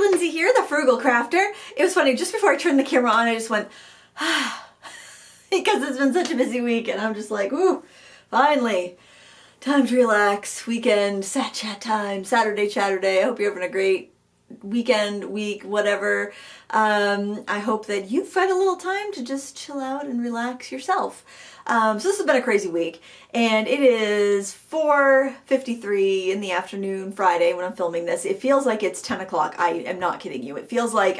Lindsay here, the Frugal Crafter. It was funny, just before I turned the camera on, I just went, because it's been such a busy week, and I'm just like, ooh, finally, time to relax, weekend, sat chat time, Saturday Chaterday. I hope you're having a great weekend, week, whatever. I hope that you've had a little time to just chill out and relax yourself. So this has been a crazy week, and it is 4:53 in the afternoon Friday when I'm filming this. It feels like it's 10 o'clock. I am not kidding you. It feels like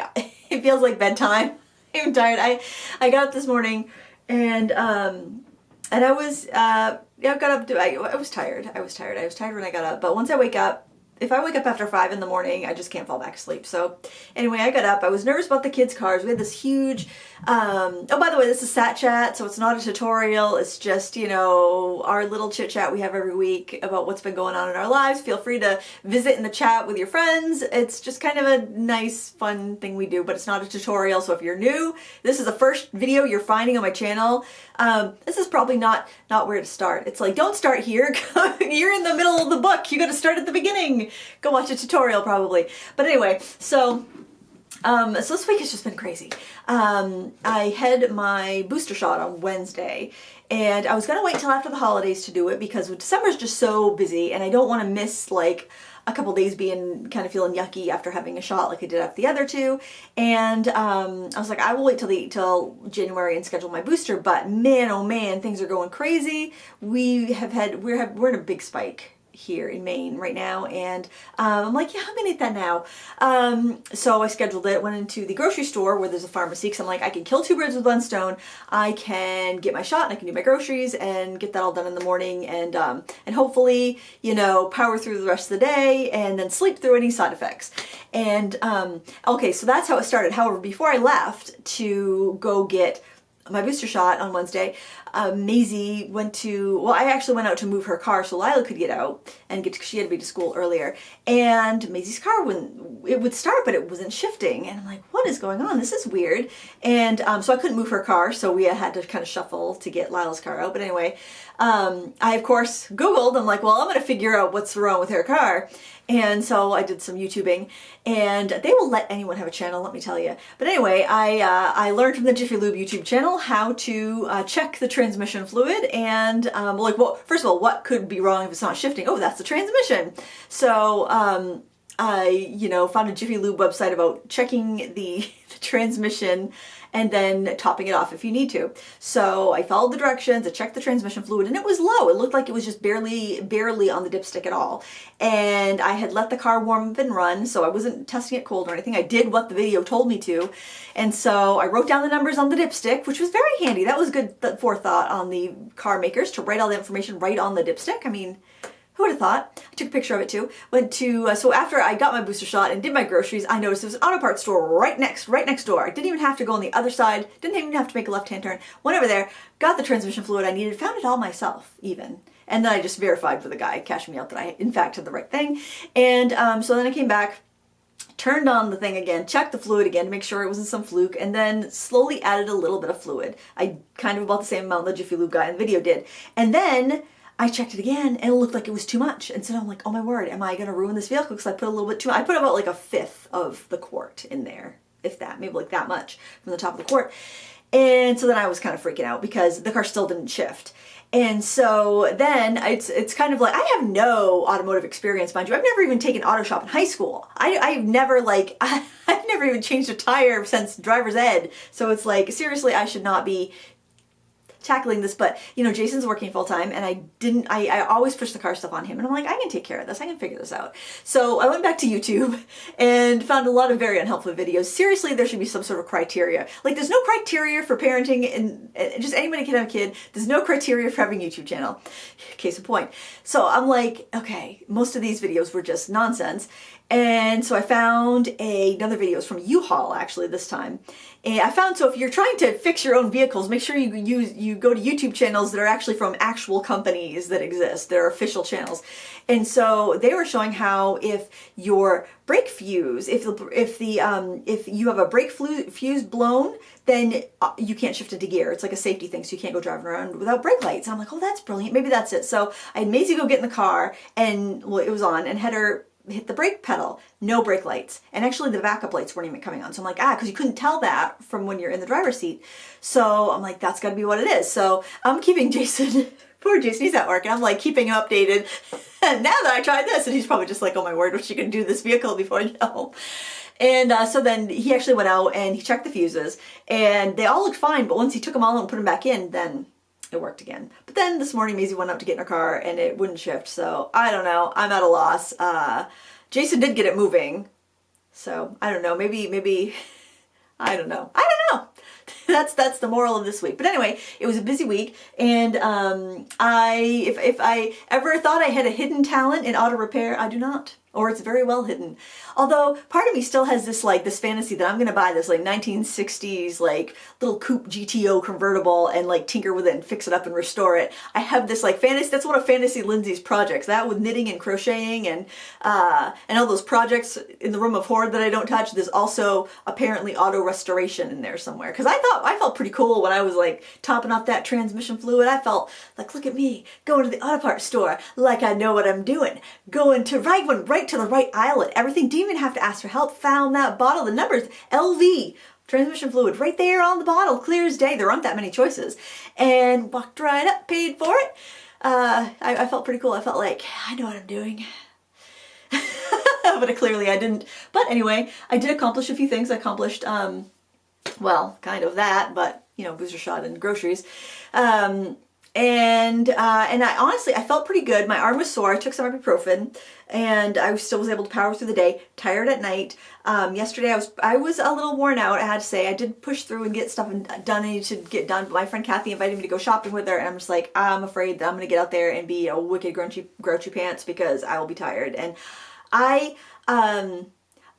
bedtime. I'm tired. I got up this morning and I was I got up I was tired. I was tired when I got up, but once I wake up, if I wake up after 5 in the morning, I just can't fall back asleep. So anyway, I got up. I was nervous about the kids' cars. We had this huge, oh, by the way, this is Sat Chat, so it's not a tutorial. It's just, you know, our little chit chat we have every week about what's been going on in our lives. Feel free to visit in the chat with your friends. It's just kind of a nice, fun thing we do, but it's not a tutorial. So if you're new, this is the first video you're finding on my channel. This is probably not where to start. It's like, don't start here. You're in the middle of the book. You got to start at the beginning. Go watch a tutorial probably. But anyway, so this week has just been crazy. I had my booster shot on Wednesday, and I was gonna wait till after the holidays to do it because December's just so busy, and I don't want to miss like a couple days being kind of feeling yucky after having a shot like I did after the other two. And I was like, I will wait till January and schedule my booster. But man, oh man, things are going crazy. We're in a big spike here in Maine right now, and I'm like, yeah, I'm gonna eat that now. So I scheduled it, went into the grocery store where there's a pharmacy, because I'm like, I can kill two birds with one stone. I can get my shot and I can do my groceries and get that all done in the morning, and hopefully, you know, power through the rest of the day and then sleep through any side effects. And okay, so that's how it started. However, before I left to go get my booster shot on Wednesday, Maisie I actually went out to move her car so Lila could get out and she had to be to school earlier. And Maisie's car would start, but it wasn't shifting. And I'm like, what is going on? This is weird. And so I couldn't move her car, so we had to kind of shuffle to get Lila's car out. But anyway, I of course Googled. I'm like, well, I'm going to figure out what's wrong with her car. And so I did some YouTubing, and they will let anyone have a channel, let me tell you. But anyway, I learned from the Jiffy Lube YouTube channel how to check the transmission fluid, and like, well, first of all, what could be wrong if it's not shifting? Oh, that's the transmission. So I, you know, found a Jiffy Lube website about checking the transmission and then topping it off if you need to. So I followed the directions, I checked the transmission fluid, and it was low. It looked like it was just barely on the dipstick at all. And I had let the car warm up and run, so I wasn't testing it cold or anything. I did what the video told me to. And so I wrote down the numbers on the dipstick, which was very handy. That was good forethought on the car makers to write all the information right on the dipstick. I mean, who would have thought? I took a picture of it too. Went to, so after I got my booster shot and did my groceries, I noticed there was an auto parts store right next door. I didn't even have to go on the other side, didn't even have to make a left-hand turn. Went over there, got the transmission fluid I needed, found it all myself even. And then I just verified for the guy cashing me out that I in fact had the right thing. And so then I came back, turned on the thing again, checked the fluid again to make sure it wasn't some fluke, and then slowly added a little bit of fluid. I kind of about the same amount the Jiffy Lube guy in the video did. And then I checked it again, and it looked like it was too much. And so I'm like, oh my word, am I going to ruin this vehicle? Because I put a little bit too much. I put about like a fifth of the quart in there, if that, maybe like that much from the top of the quart. And so then I was kind of freaking out because the car still didn't shift. And so then it's kind of like, I have no automotive experience, mind you. I've never even taken auto shop in high school. I've never like, I've never even changed a tire since driver's ed. So it's like, seriously, I should not be tackling this. But you know, Jason's working full time, and I always push the car stuff on him, and I'm like, I can take care of this, I can figure this out. So I went back to YouTube and found a lot of very unhelpful videos. Seriously, there should be some sort of criteria. Like, there's no criteria for parenting, and just anybody can have a kid. There's no criteria for having a YouTube channel. Case in point. So I'm like, okay, most of these videos were just nonsense. And so I found another video from U-Haul actually this time. And I found, so if you're trying to fix your own vehicles, make sure you go to YouTube channels that are actually from actual companies that exist. They're official channels. And so they were showing how if your brake fuse, if you have a brake fuse blown, then you can't shift into gear. It's like a safety thing, so you can't go driving around without brake lights. And I'm like, oh, that's brilliant. Maybe that's it. So I had Maisie go get in the car, and well, it was on, and had her hit the brake pedal, no brake lights. And actually the backup lights weren't even coming on. So I'm like, because you couldn't tell that from when you're in the driver's seat. So I'm like, that's gotta be what it is. So I'm keeping Jason, poor Jason, he's at work, and I'm like keeping him updated. And now that I tried this, and he's probably just like, oh my word, what's she gonna do to this vehicle before I get home? And so then he actually went out and he checked the fuses, and they all looked fine, but once he took them all out and put them back in, then it worked again. But then this morning Maisie went up to get in her car and it wouldn't shift, so I don't know, I'm at a loss. Jason did get it moving, so I don't know, maybe, I don't know. That's the moral of this week. But anyway, it was a busy week, and if I ever thought I had a hidden talent in auto repair, I do not. Or it's very well hidden. Although part of me still has this fantasy that I'm gonna buy this 1960s little coupe GTO convertible and tinker with it and fix it up and restore it. I have this fantasy. That's one of Fantasy Lindsay's projects. That with knitting and crocheting and all those projects in the room of hoard that I don't touch. There's also apparently auto restoration in there somewhere. Because I felt pretty cool when I was topping off that transmission fluid. I felt like, look at me going to the auto parts store like I know what I'm doing. Going to right to the right aisle and everything. Didn't even have to ask for help. Found that bottle. The numbers LV transmission fluid right there on the bottle, clear as day. There aren't that many choices, and walked right up, paid for it. I felt pretty cool. I felt like I know what I'm doing. But clearly I didn't. But anyway, I did accomplish a few things. I accomplished well, kind of that, but booster shot and groceries. And I honestly, I felt pretty good. My arm was sore. I took some ibuprofen, and I still was able to power through the day. Tired at night. Yesterday I was a little worn out, I had to say. I did push through and get stuff done I needed to get done. But my friend Kathy invited me to go shopping with her, and I'm just like, I'm afraid that I'm gonna get out there and be a wicked grouchy pants because I will be tired. And I'm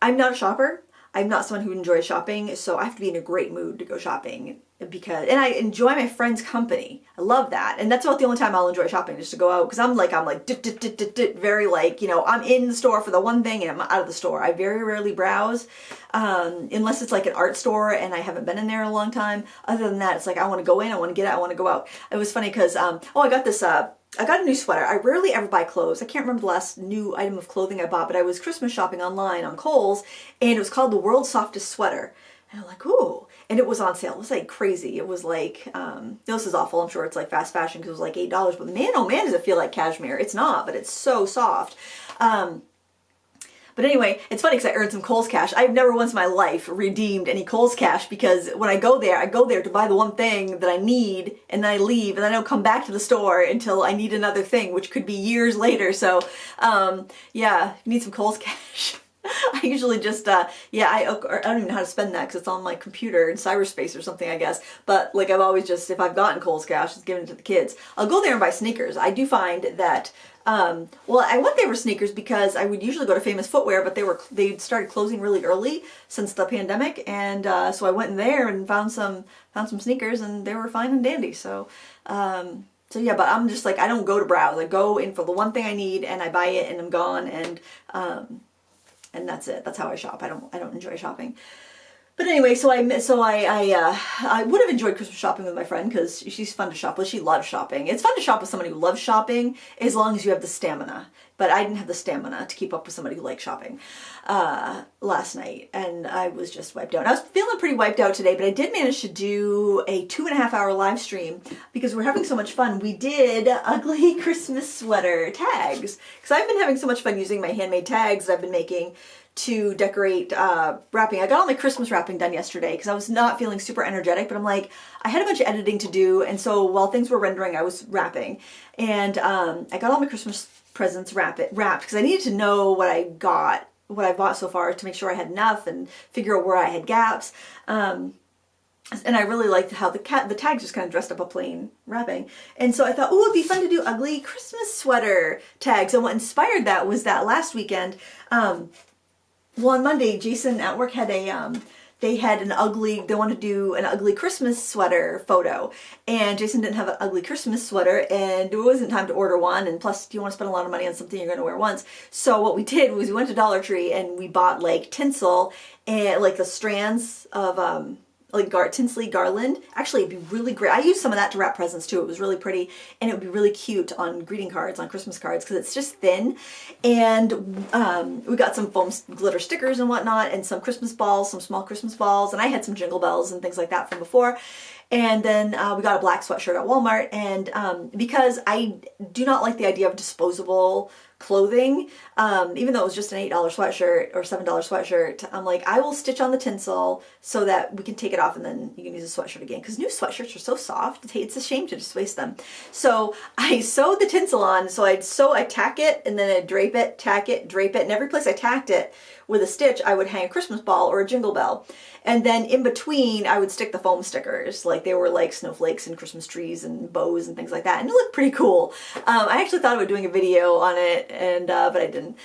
not a shopper. I'm not someone who enjoys shopping, so I have to be in a great mood to go shopping and I enjoy my friends' company. I love that, and that's about the only time I'll enjoy shopping, just to go out, because I'm very I'm in the store for the one thing and I'm out of the store. I very rarely browse, unless it's an art store and I haven't been in there in a long time. Other than that, it's I want to go in, I want to get out, I want to go out. It was funny because I got this. I got a new sweater. I rarely ever buy clothes. I can't remember the last new item of clothing I bought, but I was Christmas shopping online on Kohl's, and it was called the World's Softest Sweater. And I'm like, ooh. And it was on sale. It was crazy. It was this is awful. I'm sure it's fast fashion because it was $8. But man, oh man, does it feel like cashmere. It's not, but it's so soft. But anyway, it's funny because I earned some Kohl's cash. I've never once in my life redeemed any Kohl's cash, because when I go there to buy the one thing that I need, and then I leave, and then I don't come back to the store until I need another thing, which could be years later. So, yeah, you need some Kohl's cash. I usually just, I don't even know how to spend that because it's on my computer in cyberspace or something, I guess. But I've always just, if I've gotten Kohl's cash, just given it to the kids. I'll go there and buy sneakers. I do find that, well, I went there for sneakers because I would usually go to Famous Footwear, but they started closing really early since the pandemic, and so I went in there and found some sneakers, and they were fine and dandy. So yeah, but I'm just I don't go to browse. I go in for the one thing I need, and I buy it, and I'm gone, and that's it. That's how I shop. I don't enjoy shopping. But anyway, so I would have enjoyed Christmas shopping with my friend because she's fun to shop with. She loves shopping. It's fun to shop with somebody who loves shopping as long as you have the stamina. But I didn't have the stamina to keep up with somebody who likes shopping last night, and I was just wiped out. I was feeling pretty wiped out today, but I did manage to do a 2.5-hour live stream because we're having so much fun. We did ugly Christmas sweater tags because I've been having so much fun using my handmade tags that I've been making to decorate wrapping. I got all my Christmas wrapping done yesterday because I was not feeling super energetic, but I'm I had a bunch of editing to do, and so while things were rendering, I was wrapping. And I got all my Christmas presents wrapped because I needed to know what I bought so far to make sure I had enough and figure out where I had gaps. And I really liked how the tags just kind of dressed up a plain wrapping. And so I thought, oh, it'd be fun to do ugly Christmas sweater tags. And what inspired that was that last weekend, well, on Monday, Jason at work had they wanted to do an ugly Christmas sweater photo. And Jason didn't have an ugly Christmas sweater, and it wasn't time to order one. And plus, you want to spend a lot of money on something you're going to wear once. So what we did was we went to Dollar Tree and we bought tinsel and the strands of like tinsely garland. Actually, it'd be really great. I used some of that to wrap presents too. It was really pretty, and it would be really cute on greeting cards, on Christmas cards, because it's just thin. And we got some foam glitter stickers and whatnot, and some Christmas balls, some small Christmas balls, and I had some jingle bells and things like that from before. And then we got a black sweatshirt at Walmart, and because I do not like the idea of disposable clothing, even though it was just an $8 sweatshirt or $7 sweatshirt, I'm like, I will stitch on the tinsel so that we can take it off and then you can use the sweatshirt again, because new sweatshirts are so soft, it's a shame to just waste them. So I sewed the tinsel on, so I tack it and then I'd drape it, tack it, drape it, and every place I tacked it with a stitch I would hang a Christmas ball or a jingle bell. And then in between I would stick the foam stickers, like they were like snowflakes and Christmas trees and bows and things like that, and it looked pretty cool. I actually thought about doing a video on it, and but I didn't.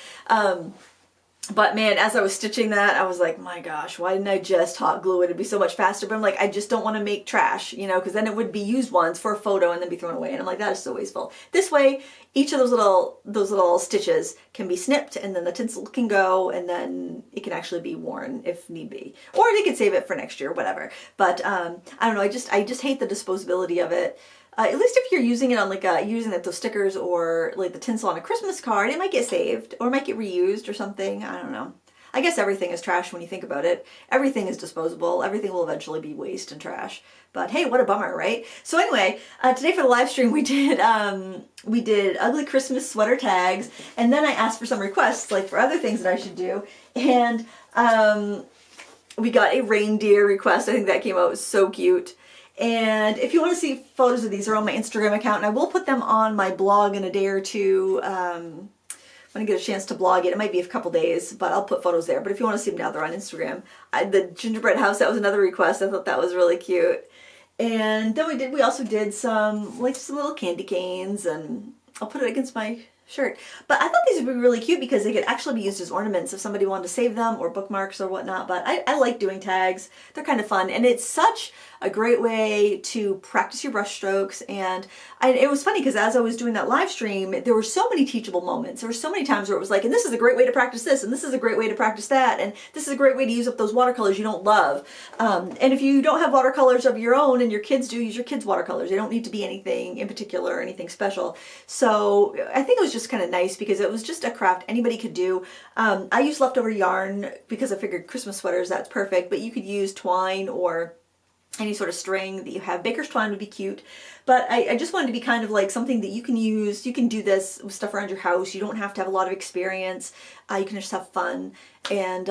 But man, as I was stitching that, I was like, my gosh, why didn't I just hot glue it? It'd be so much faster. But I'm like, I just don't want to make trash, you know, because then it would be used once for a photo and then be thrown away. And I'm like, that is so wasteful. This way, each of those little stitches can be snipped, and then the tinsel can go, and then it can actually be worn if need be. Or they could save it for next year, whatever. But I don't know, I just hate the disposability of it. At least if you're using it on like using those stickers or like the tinsel on a Christmas card, it might get saved or it might get reused or something. I don't know. I guess everything is trash when you think about it. Everything is disposable. Everything will eventually be waste and trash. But hey, what a bummer, right? So anyway, today for the live stream we did ugly Christmas sweater tags, and then I asked for some requests like for other things that I should do, and we got a reindeer request. I think that came out so cute. And if you want to see photos of these, they're on my Instagram account, and I will put them on my blog in a day or two. When I get a chance to blog it, it might be a couple days, but I'll put photos there. But if you want to see them now, they're on Instagram. The gingerbread house, that was another request. I thought that was really cute. And then we also did some little candy canes, and I'll put it against my shirt. But I thought these would be really cute because they could actually be used as ornaments if somebody wanted to save them, or bookmarks or whatnot. But I like doing tags. They're kind of fun, and it's such a great way to practice your brush strokes. And it was funny because as I was doing that live stream, there were so many teachable moments. There were so many times where it was like, and this is a great way to practice this, and this is a great way to practice that, and this is a great way to use up those watercolors you don't love. And if you don't have watercolors of your own and your kids do, use your kids' watercolors. They don't need to be anything in particular or anything special. So I think it was just kind of nice because it was just a craft anybody could do. I used leftover yarn because I figured Christmas sweaters, that's perfect, but you could use twine or any sort of string that you have. Baker's twine would be cute, but I just wanted to be kind of like something that you can use. You can do this with stuff around your house. You don't have to have a lot of experience. You can just have fun and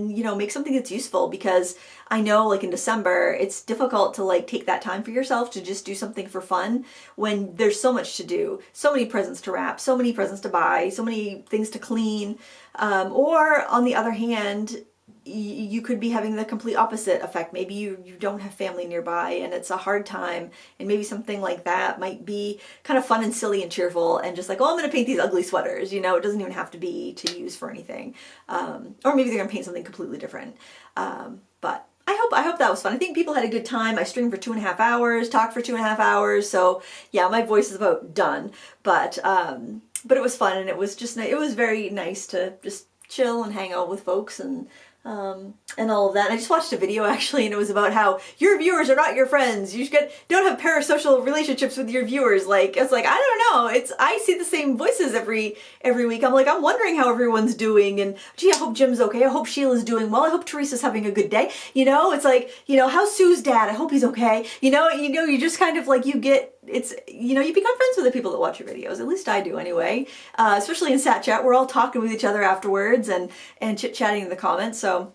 you know, make something that's useful, because I know like in December it's difficult to like take that time for yourself to just do something for fun when there's so much to do, so many presents to wrap, so many presents to buy, so many things to clean, or on the other hand, you could be having the complete opposite effect. Maybe you don't have family nearby and it's a hard time, and maybe something like that might be kind of fun and silly and cheerful and just like, oh, I'm going to paint these ugly sweaters, you know, it doesn't even have to be to use for anything. Or maybe they're going to paint something completely different. But I hope that was fun. I think people had a good time. I streamed for 2.5 hours, talked for 2.5 hours. So yeah, my voice is about done, but it was fun, and it was just, it was very nice to just chill and hang out with folks and all of that. And I just watched a video actually, and it was about how your viewers are not your friends. You don't have parasocial relationships with your viewers. Like, it's like, I don't know. I see the same voices every week. I'm like, I'm wondering how everyone's doing, and gee, I hope Jim's okay. I hope Sheila's doing well. I hope Teresa's having a good day. You know, it's like, you know, how's Sue's dad? I hope he's okay. You know, you just kind of like, you become friends with the people that watch your videos. At least I do anyway. Especially in Sat Chat, we're all talking with each other afterwards and chit-chatting in the comments. So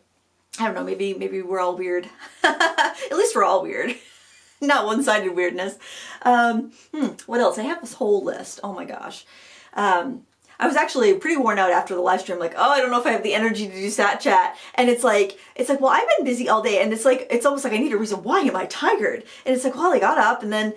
I don't know, maybe we're all weird. At least we're all weird. Not one-sided weirdness. What else? I have this whole list. Oh my gosh. I was actually pretty worn out after the live stream, like, oh, I don't know if I have the energy to do Sat Chat. And it's like, well, I've been busy all day, and it's almost like I need a reason why am I tired? And it's like, well, I got up, and then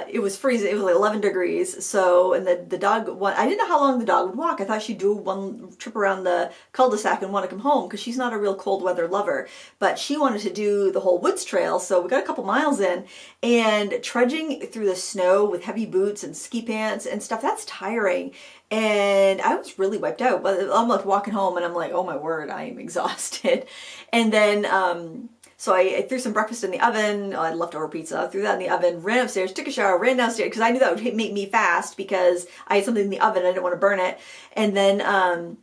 it was freezing. It was like 11 degrees. So, and the dog, I didn't know how long the dog would walk. I thought she'd do one trip around the cul-de-sac and want to come home, because she's not a real cold weather lover. But she wanted to do the whole woods trail. So we got a couple miles in, and trudging through the snow with heavy boots and ski pants and stuff, that's tiring. And I was really wiped out. But I'm like walking home and I'm like, oh my word, I am exhausted. And then So I threw some breakfast in the oven. I had leftover pizza, threw that in the oven, ran upstairs, took a shower, ran downstairs because I knew that would make me fast because I had something in the oven. I didn't want to burn it. And then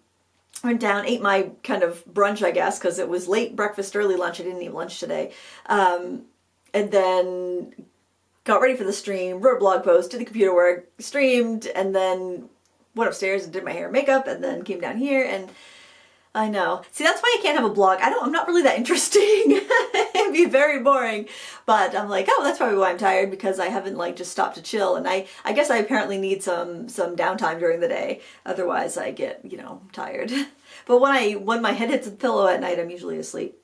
went down, ate my kind of brunch, I guess, because it was late breakfast, early lunch. I didn't eat lunch today. And then got ready for the stream, wrote a blog post, did the computer work, streamed, and then went upstairs and did my hair and makeup, and then came down here. And I know. See, that's why I can't have a blog. I'm not really that interesting. It'd be very boring. But I'm like, oh, that's probably why I'm tired, because I haven't like just stopped to chill. And I guess I apparently need some downtime during the day. Otherwise I get, tired. But when my head hits the pillow at night, I'm usually asleep.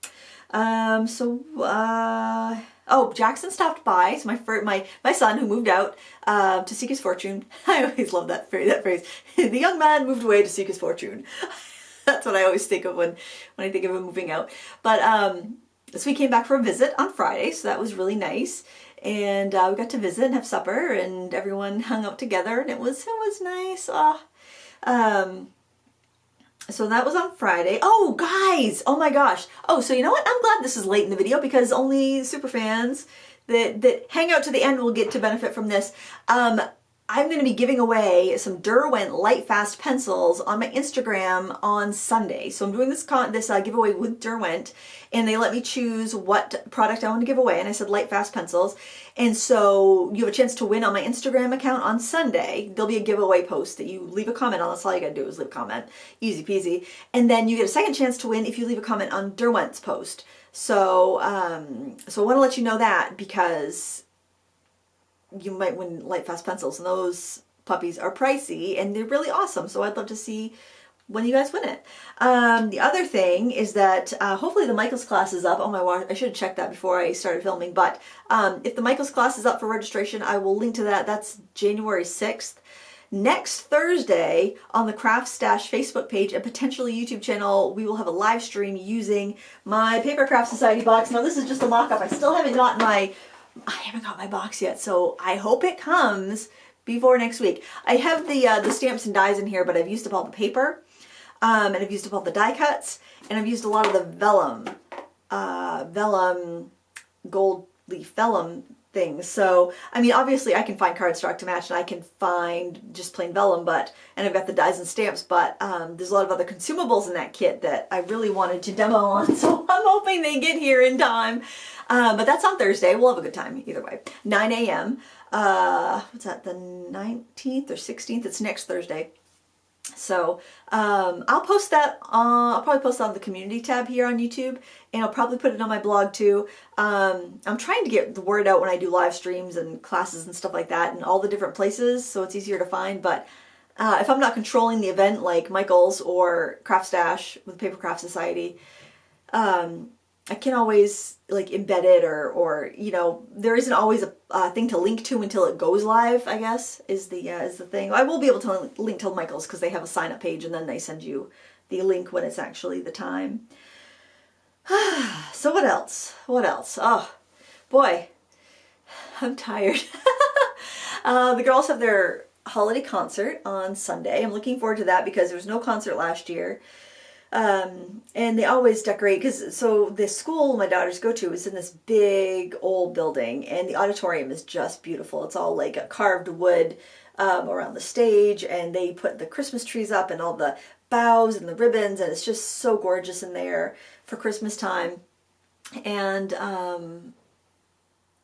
Oh, Jackson stopped by. So my son, who moved out to seek his fortune. I always love that phrase. The young man moved away to seek his fortune. That's what I always think of when I think of him moving out. But so we came back for a visit on Friday, so that was really nice. And we got to visit and have supper, and everyone hung out together, and it was nice. So that was on Friday. Oh, guys! Oh my gosh! Oh, so you know what? I'm glad this is late in the video, because only super fans that hang out to the end will get to benefit from this. I'm going to be giving away some Derwent Light Fast pencils on my Instagram on Sunday. So I'm doing this giveaway with Derwent, and they let me choose what product I want to give away. And I said Light Fast pencils. And so you have a chance to win on my Instagram account on Sunday. There'll be a giveaway post that you leave a comment on. That's all you got to do is leave a comment. Easy peasy. And then you get a second chance to win if you leave a comment on Derwent's post. So, so I want to let you know that, because you might win Light Fast pencils, and those puppies are pricey and they're really awesome. So I'd love to see when you guys win it. The other thing is that hopefully the Michaels class is up. Oh my gosh, I should have checked that before I started filming. But if the Michaels class is up for registration, I will link to that. That's January 6th. Next Thursday on the Craft Stash Facebook page and potentially YouTube channel, we will have a live stream using my Paper Craft Society box. Now this is just a mock-up. I still haven't got my box yet, so I hope it comes before next week. I have the stamps and dies in here, but I've used up all the paper, and I've used up all the die cuts, and I've used a lot of the vellum, gold leaf vellum things. So, I mean, obviously I can find cardstock to match, and I can find just plain vellum, and I've got the dies and stamps, but there's a lot of other consumables in that kit that I really wanted to demo on, so I'm hoping they get here in time. But that's on Thursday. We'll have a good time either way. 9 a.m. What's that, the 19th or 16th? It's next Thursday. So I'll post that. I'll probably post that on the community tab here on YouTube, and I'll probably put it on my blog too. I'm trying to get the word out when I do live streams and classes and stuff like that, in all the different places, so it's easier to find. But if I'm not controlling the event like Michaels or Craft Stash with Paper Craft Society, I can always like embed it, or there isn't always a thing to link to until it goes live, I guess, is the thing. I will be able to link to Michaels because they have a sign up page, and then they send you the link when it's actually the time. So what else? Oh boy, I'm tired. The girls have their holiday concert on Sunday. I'm looking forward to that because there was no concert last year. And they always decorate, so the school my daughters go to is in this big old building, and the auditorium is just beautiful. It's all like a carved wood around the stage, and they put the Christmas trees up and all the boughs and the ribbons, and it's just so gorgeous in there for Christmas time. And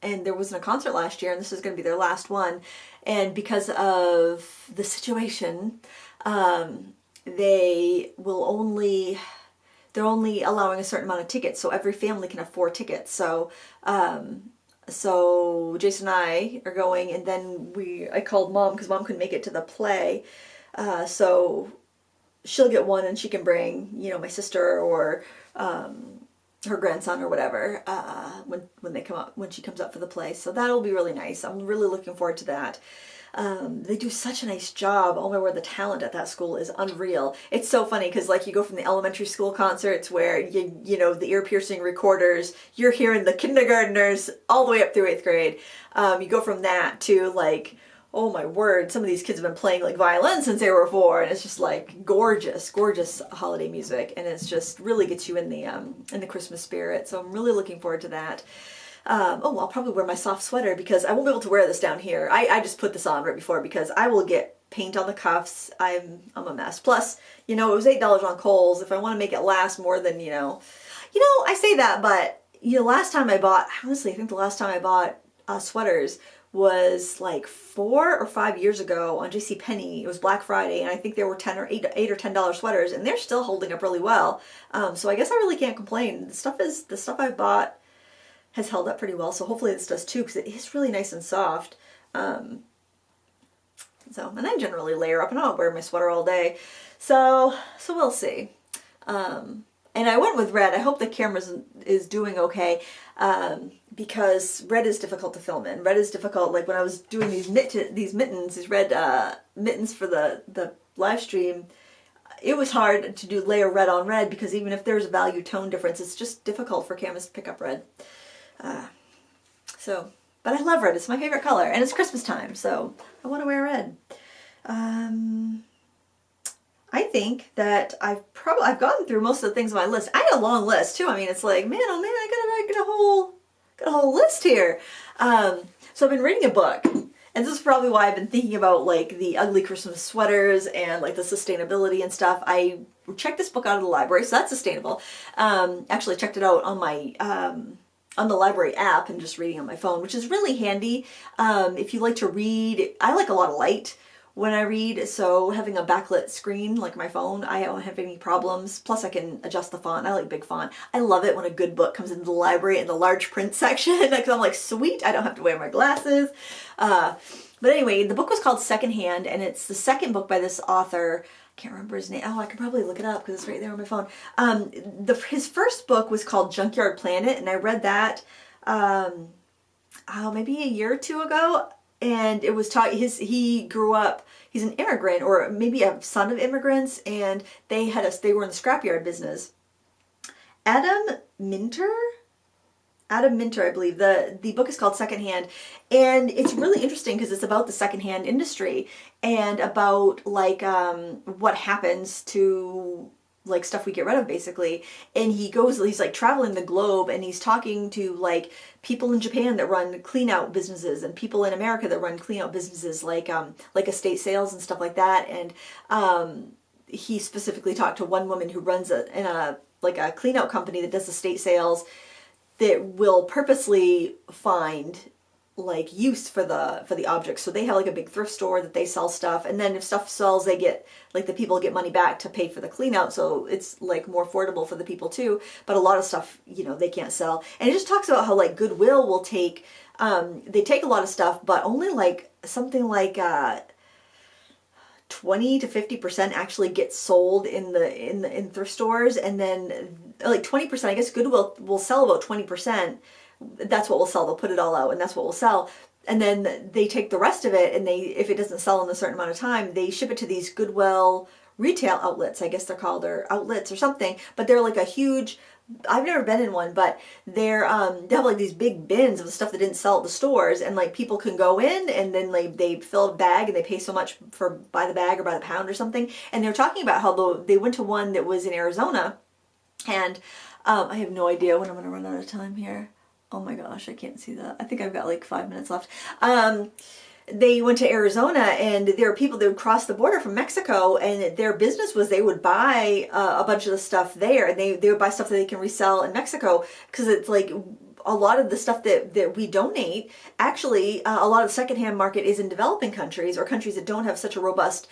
there wasn't a concert last year, and this is going to be their last one. And because of the situation, they're only allowing a certain amount of tickets, so every family can have 4 tickets. So so Jason and I are going, and then I called Mom because Mom couldn't make it to the play, so she'll get one, and she can bring my sister or her grandson or whatever when she comes up for the play. So that'll be really nice. I'm really looking forward to that. They do such a nice job. Oh my word, the talent at that school is unreal. It's so funny because like you go from the elementary school concerts where you know the ear-piercing recorders, you're hearing the kindergartners all the way up through 8th grade. You go from that to like oh my word, some of these kids have been playing like violin since they were 4, and it's just like gorgeous, gorgeous holiday music, and it's just really gets you in the Christmas spirit. So I'm really looking forward to that. Oh, I'll probably wear my soft sweater because I won't be able to wear this down here. I just put this on right before because I will get paint on the cuffs. I'm a mess. Plus, you know, it was $8 on Kohl's. If I want to make it last more than, I say that, but last time I bought, honestly, I think the last time I bought sweaters was like 4 or 5 years ago on JCPenney. It was Black Friday, and I think there were $8 or $10 sweaters, and they're still holding up really well. So I guess I really can't complain. The stuff I've bought has held up pretty well, so hopefully this does too, because it is really nice and soft. And I generally layer up, and I don't wear my sweater all day, so we'll see. And I went with red. I hope the camera is doing okay, because red is difficult to film in. Red is difficult. Like when I was doing these mittens, these red mittens for the live stream, it was hard to layer red on red, because even if there's a value tone difference, it's just difficult for cameras to pick up red. But I love red. It's my favorite color, and it's Christmas time, so I want to wear red. I think that I've gotten through most of the things on my list. I had a long list too. I mean, it's like, man, oh man, I got a whole list here. So I've been reading a book, and this is probably why I've been thinking about like the ugly Christmas sweaters and like the sustainability and stuff. I checked this book out of the library, so that's sustainable. Actually checked it out on my on the library app and just reading on my phone, which is really handy. If you like to read, I like a lot of light when I read, so having a backlit screen like my phone, I don't have any problems. Plus I can adjust the font. I like big font. I love it when a good book comes into the library in the large print section, because I'm like, sweet, I don't have to wear my glasses. But anyway, the book was called Secondhand, and it's the second book by this author. I can't remember his name. Oh, I could probably look it up because it's right there on my phone. His first book was called Junkyard Planet, and I read that maybe a year or two ago. And it was he grew up, he's an immigrant, or maybe a son of immigrants, and they were in the scrapyard business. Adam Minter, I believe. The book is called Secondhand, and it's really interesting because it's about the secondhand industry and about like what happens to like stuff we get rid of, basically. And he's like traveling the globe, and he's talking to like people in Japan that run clean out businesses, and people in America that run clean out businesses, like estate sales and stuff like that. And he specifically talked to one woman who runs a clean out company that does estate sales, that will purposely find like use for the objects. So they have like a big thrift store that they sell stuff, and then if stuff sells, they get like the people get money back to pay for the clean out, so it's like more affordable for the people too. But a lot of stuff, they can't sell. And it just talks about how like Goodwill will take they take a lot of stuff, but only like something like 20 to 50% actually gets sold in thrift stores, and then like 20%, I guess Goodwill will sell about 20%. That's what will sell. They'll put it all out, and that's what will sell. And then they take the rest of it, and if it doesn't sell in a certain amount of time, they ship it to these Goodwill retail outlets, I guess they're called, or outlets or something. But they're like a huge, I've never been in one, but they have like these big bins of the stuff that didn't sell at the stores, and like people can go in, and then they fill a bag, and they pay so much by the bag or by the pound or something. And they were talking about how they went to one that was in Arizona, and I have no idea when I'm going to run out of time here. Oh my gosh, I can't see that. I think I've got like 5 minutes left. They went to Arizona, and there were people that would cross the border from Mexico, and their business was they would buy a bunch of the stuff there, and they would buy stuff that they can resell in Mexico, because it's like a lot of the stuff that we donate, actually a lot of the secondhand market is in developing countries, or countries that don't have such a robust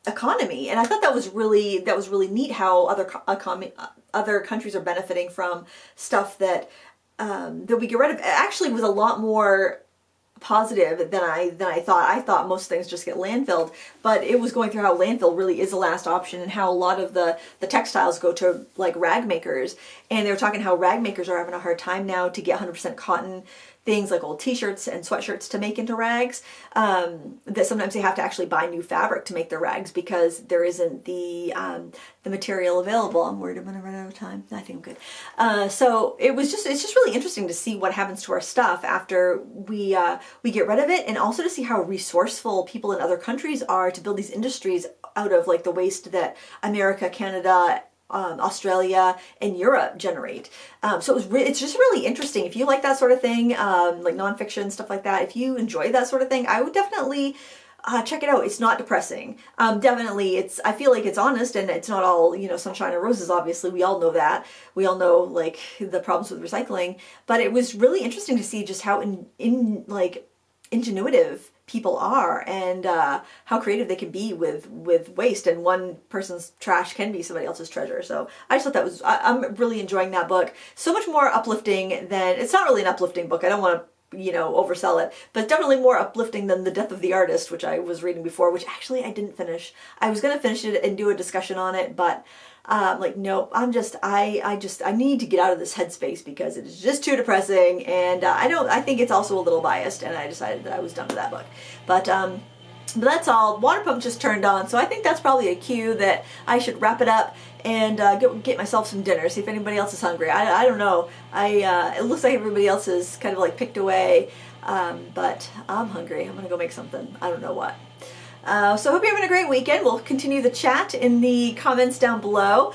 economy. And I thought that was really neat how other countries are benefiting from stuff that we get rid of. It actually was a lot more positive than I thought. I thought most things just get landfilled, but it was going through how landfill really is the last option, and how a lot of the textiles go to like rag makers. And they were talking how rag makers are having a hard time now to get 100% cotton things like old t-shirts and sweatshirts to make into rags, that sometimes they have to actually buy new fabric to make their rags because there isn't the material available. I'm worried I'm gonna run out of time. I think I'm good. So it's just really interesting to see what happens to our stuff after we get rid of it, and also to see how resourceful people in other countries are to build these industries out of like the waste that America, Canada, Australia, and Europe generate. So it's just really interesting. If you like that sort of thing, like nonfiction, stuff like that, if you enjoy that sort of thing, I would definitely check it out. It's not depressing. Definitely, I feel like it's honest, and it's not all, you know, sunshine and roses, obviously. We all know that. We all know, like, the problems with recycling. But it was really interesting to see just how like ingenuitive people are, and how creative they can be with waste, and one person's trash can be somebody else's treasure. So I just thought that was, I'm really enjoying that book. So much more uplifting than, it's not really an uplifting book, I don't want to, you know, oversell it, but definitely more uplifting than The Death of the Artist, which I was reading before, which actually I didn't finish. I was going to finish it and do a discussion on it, but like, nope, I need to get out of this headspace because it is just too depressing, and I think it's also a little biased, and I decided that I was done with that book. But that's all. Water pump just turned on, so I think that's probably a cue that I should wrap it up and get myself some dinner, see if anybody else is hungry. I don't know. It looks like everybody else is kind of like picked away, but I'm hungry. I'm gonna go make something. I don't know what. So I hope you're having a great weekend. We'll continue the chat in the comments down below.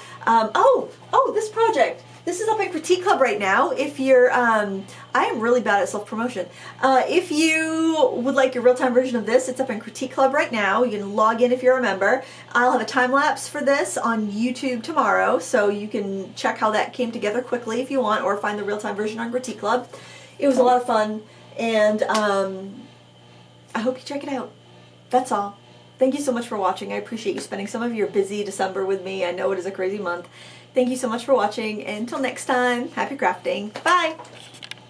This project. This is up at Critique Club right now. If you're, I am really bad at self-promotion. If you would like your real-time version of this, it's up in Critique Club right now. You can log in if you're a member. I'll have a time-lapse for this on YouTube tomorrow, so you can check how that came together quickly if you want, or find the real-time version on Critique Club. It was a lot of fun, and I hope you check it out. That's all. Thank you so much for watching. I appreciate you spending some of your busy December with me. I know it is a crazy month. Thank you so much for watching. Until next time, happy crafting. Bye!